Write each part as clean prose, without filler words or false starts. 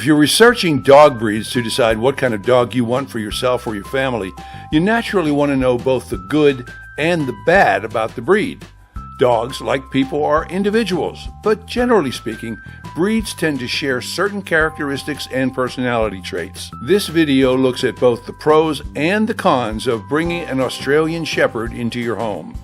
If you're researching dog breeds to decide what kind of dog you want for yourself or your family, you naturally want to know both the good and the bad about the breed. Dogs, like people, are individuals, but generally speaking, breeds tend to share certain characteristics and personality traits. This video looks at both the pros and the cons of bringing an Australian Shepherd into your home.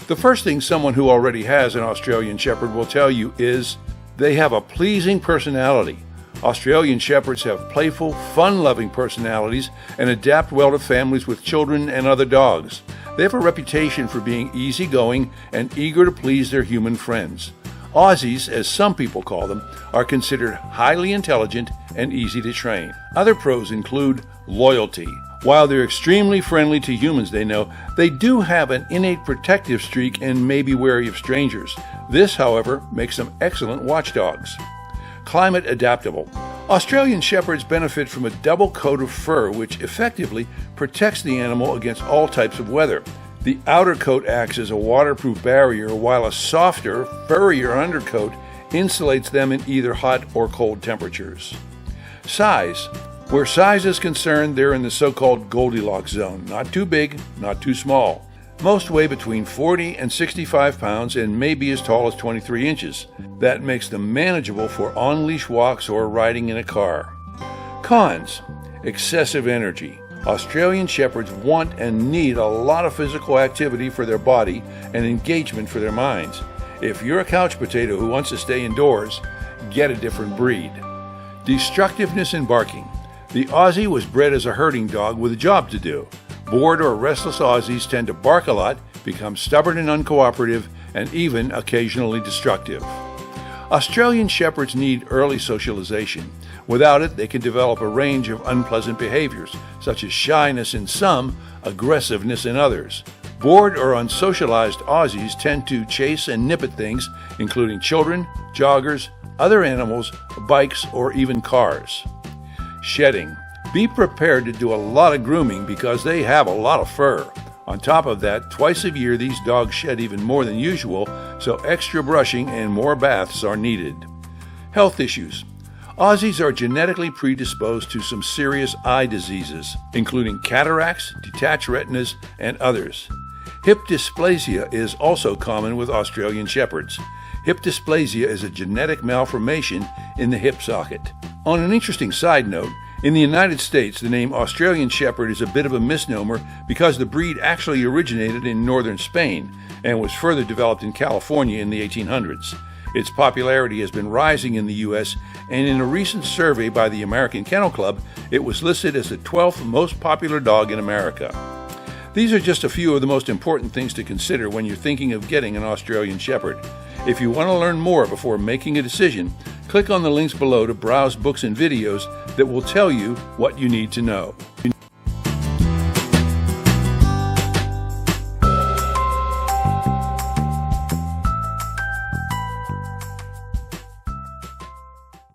The first thing someone who already has an Australian Shepherd will tell you is they have a pleasing personality. Australian Shepherds have playful, fun-loving personalities and adapt well to families with children and other dogs. They have a reputation for being easygoing and eager to please their human friends. Aussies, as some people call them, are considered highly intelligent and easy to train. Other pros include loyalty. While they're extremely friendly to humans they know, they do have an innate protective streak and may be wary of strangers. This, however, makes them excellent watchdogs. Climate adaptable. Australian Shepherds benefit from a double coat of fur which effectively protects the animal against all types of weather. The outer coat acts as a waterproof barrier while a softer, furrier undercoat insulates them in either hot or cold temperatures. Size. Where size is concerned, they're in the so-called Goldilocks zone. Not too big, not too small. Most weigh between 40 and 65 pounds and may be as tall as 23 inches. That makes them manageable for on-leash walks or riding in a car. Cons. Excessive energy. Australian Shepherds want and need a lot of physical activity for their body and engagement for their minds. If you're a couch potato who wants to stay indoors, get a different breed. Destructiveness and barking. The Aussie was bred as a herding dog with a job to do. Bored or restless Aussies tend to bark a lot, become stubborn and uncooperative, and even occasionally destructive. Australian Shepherds need early socialization. Without it, they can develop a range of unpleasant behaviors, such as shyness in some, aggressiveness in others. Bored or unsocialized Aussies tend to chase and nip at things, including children, joggers, other animals, bikes, or even cars. Shedding. Be prepared to do a lot of grooming because they have a lot of fur. On top of that, twice a year these dogs shed even more than usual, so extra brushing and more baths are needed. Health issues. Aussies are genetically predisposed to some serious eye diseases, including cataracts, detached retinas, and others. Hip dysplasia is also common with Australian Shepherds. Hip dysplasia is a genetic malformation in the hip socket. On an interesting side note, in the United States, the name Australian Shepherd is a bit of a misnomer because the breed actually originated in northern Spain and was further developed in California in the 1800s. Its popularity has been rising in the U.S., and in a recent survey by the American Kennel Club, it was listed as the 12th most popular dog in America. These are just a few of the most important things to consider when you're thinking of getting an Australian Shepherd. If you want to learn more before making a decision, click on the links below to browse books and videos that will tell you what you need to know.